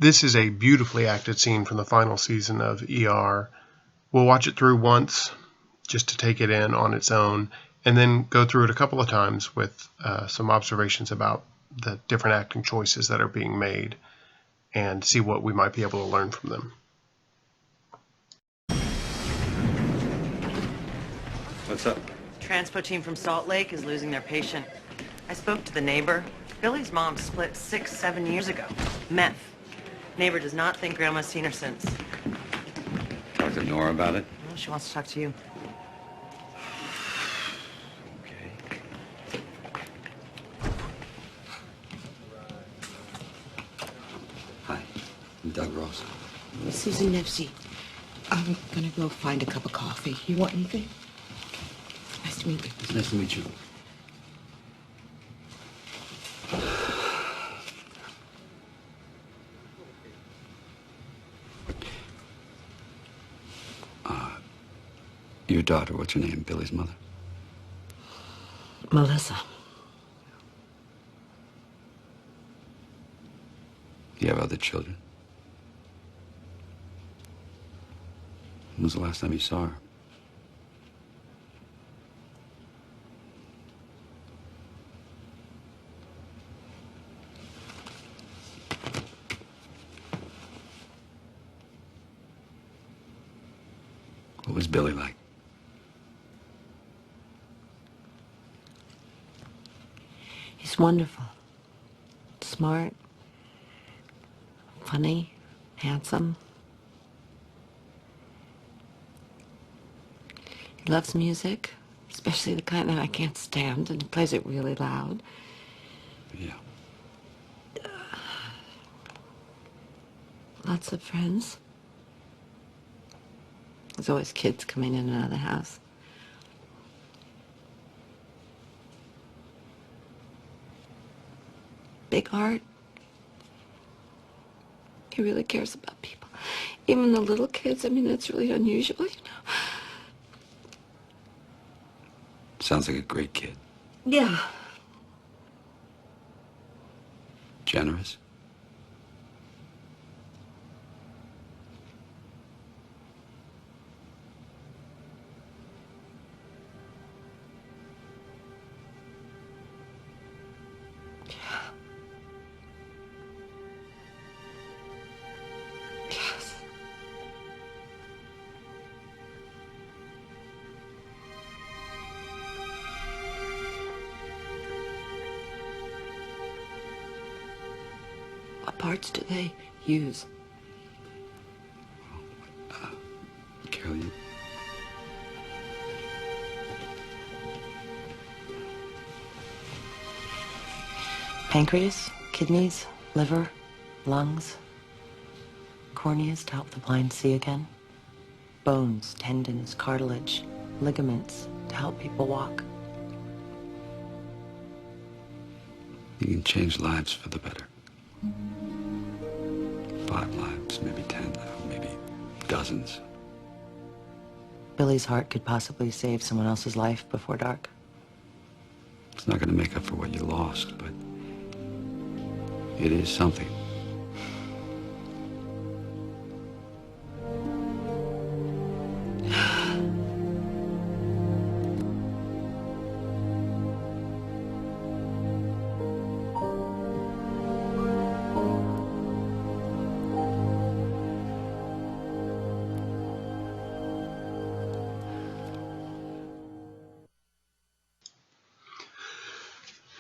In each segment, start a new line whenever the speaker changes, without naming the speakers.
This is a beautifully acted scene from the final season of ER. We'll watch it through once just to take it in on its own, and then go through it a couple of times with some observations about the different acting choices that are being made and see what we might be able to learn from them.
What's up?
Transpo team from Salt Lake is losing their patient. I spoke to the neighbor. Billy's mom split 6-7 years ago. Meth. Neighbor does not think Grandma's seen her since.
Talk to Nora about it?
Well, she wants to talk to you.
Okay. Hi, I'm Doug Ross.
Susan Nipsey. I'm gonna go find a cup of coffee. You want anything? Nice to meet you.
It's nice to meet you. Your daughter, what's her name? Billy's mother?
Melissa.
You have other children? When was the last time you saw her? What was Billy like?
He's wonderful. Smart. Funny. Handsome. He loves music, especially the kind that I can't stand, and he plays it really loud.
Yeah.
Lots of friends. There's always kids coming in and out of the house. Big heart. He really cares about people. Even the little kids, I mean, that's really unusual, you know.
Sounds like a great kid.
Yeah.
Generous?
Yes. What parts do they use?
Carol, you...
Pancreas, kidneys, liver, lungs. Corneas to help the blind see again. Bones, tendons, cartilage, ligaments to help people walk.
You can change lives for the better. 5 lives, maybe 10, maybe dozens.
Billy's heart could possibly save someone else's life before dark.
It's not going to make up for what you lost, but it is something.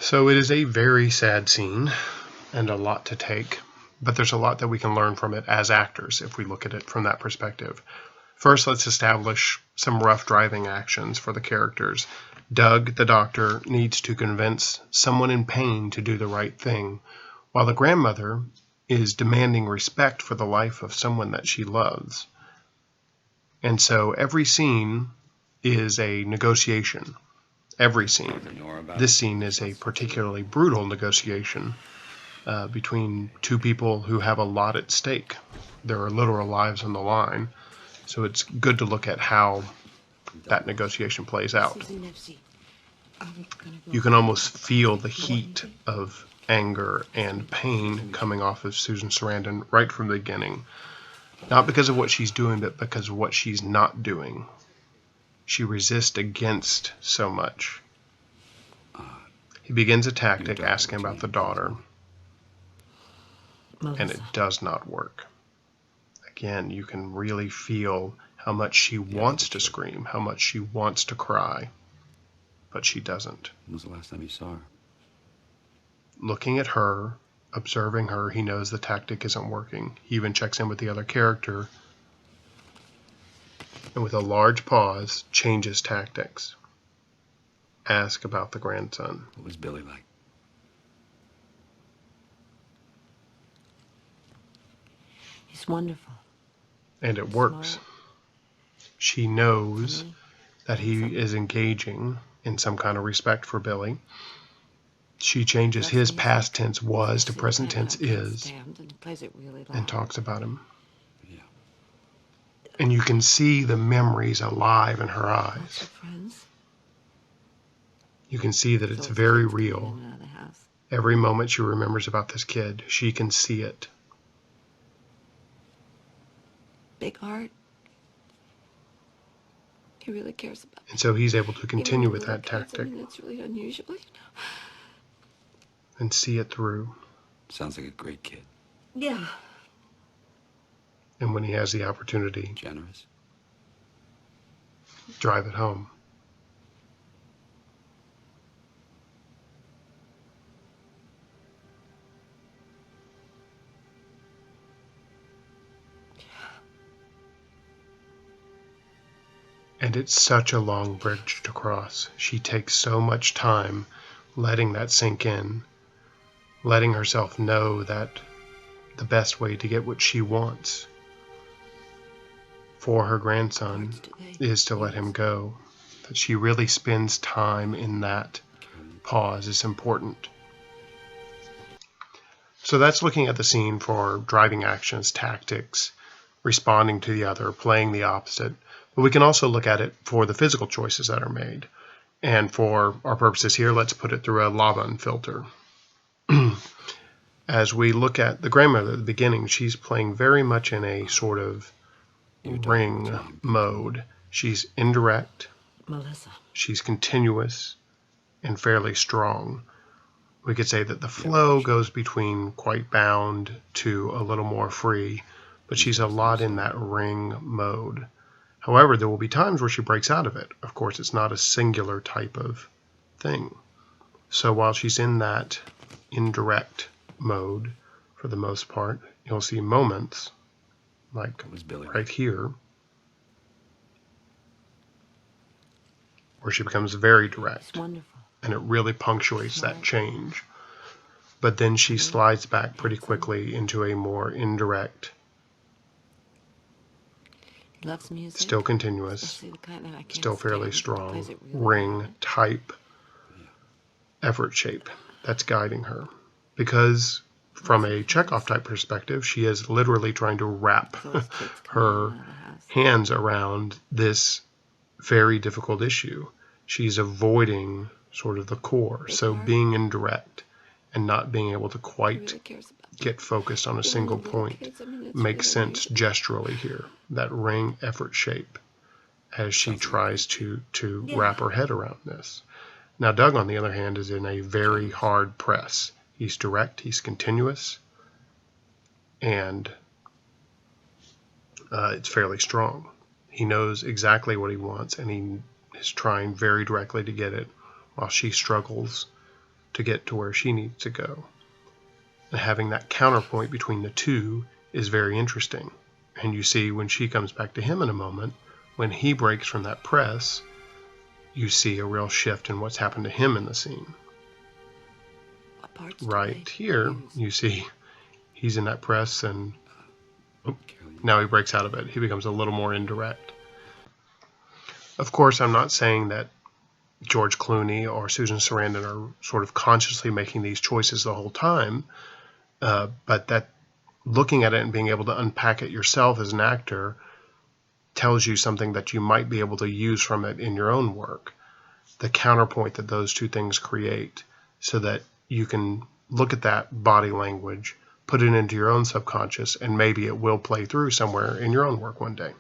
So it is a very sad scene and a lot to take, but there's a lot that we can learn from it as actors if we look at it from that perspective. First, let's establish some rough driving actions for the characters. Doug, the doctor, needs to convince someone in pain to do the right thing, while the grandmother is demanding respect for the life of someone that she loves. And so every scene is a negotiation. Every scene. This scene is a particularly brutal negotiation between two people who have a lot at stake. There are literal lives on the line. So it's good to look at how that negotiation plays out. You can almost feel the heat of anger and pain coming off of Susan Sarandon right from the beginning. Not because of what she's doing, but because of what she's not doing. She resists against so much. He begins a tactic asking about the daughter,
Melissa.
and it does not work. Again, you can really feel how much she wants to scream, how much she wants to cry, but she doesn't.
When was the last time you saw her?
Looking at her, observing her, he knows the tactic isn't working. He even checks in with the other character, and with a large pause, changes tactics. Ask about the grandson.
What was Billy like?
He's wonderful.
And it works.
Smart.
She knows that he is engaging in some kind of respect for Billy. She changes his past tense was to present tense is and talks about him.
Yeah.
And you can see the memories alive in her eyes.
Friends.
You can see that it's very real. Every moment she remembers about this kid, she can see it.
Big heart. He really cares about me.
And so he's able to continue
Even
with that
little kids,
tactic
I mean, it's really unusual, you know.
and see it through.
Sounds like a great kid.
Yeah.
And when he has the opportunity,
Generous.
drive it home. And it's such a long bridge to cross. She takes so much time letting that sink in, letting herself know that the best way to get what she wants for her grandson is to let him go. That she really spends time in that pause is important. So that's looking at the scene for driving actions, tactics, responding to the other, playing the opposite. But we can also look at it for the physical choices that are made. And for our purposes here, let's put it through a Laban filter. As we look at the grandmother at the beginning, she's playing very much in a sort of ring mode. She's indirect,
Melissa.
she's continuous, and fairly strong. We could say that the flow goes between quite bound to a little more free, but she's a lot in that ring mode. However, there will be times where she breaks out of it. Of course, it's not a singular type of thing. So while she's in that indirect mode, for the most part, you'll see moments, like right here, where she becomes very direct.
It's wonderful.
And it really punctuates that change. But then she slides back pretty quickly into a more indirect,
He loves music.
still continuous,
especially the kind that I can't
still fairly
stand. He
strong,
plays it really
ring
well.
type effort shape that's guiding her. Because from a Chekhov type perspective, she is literally trying to wrap her hands around this very difficult issue. She's avoiding sort of the core. So being indirect and not being able to
He
quite
really cares about me.
get focused on a
Even
single
the little
point
kids, I mean, it's
makes
really
sense
unusual.
gesturally here. That ring effort shape as she tries to wrap her head around this. Now Doug, on the other hand, is in a very hard press. He's direct, he's continuous, and it's fairly strong. He knows exactly what he wants, and he is trying very directly to get it, while she struggles to get to where she needs to go. And having that counterpoint between the two is very interesting. And you see when she comes back to him in a moment, when he breaks from that press, you see a real shift in what's happened to him in the scene.
What parts do
Right
they
here,
use?
you see he's in that press, and now he breaks out of it. He becomes a little more indirect. Of course, I'm not saying that George Clooney or Susan Sarandon are sort of consciously making these choices the whole time, but that looking at it and being able to unpack it yourself as an actor tells you something that you might be able to use from it in your own work. The counterpoint that those two things create, so that you can look at that body language, put it into your own subconscious, and maybe it will play through somewhere in your own work one day.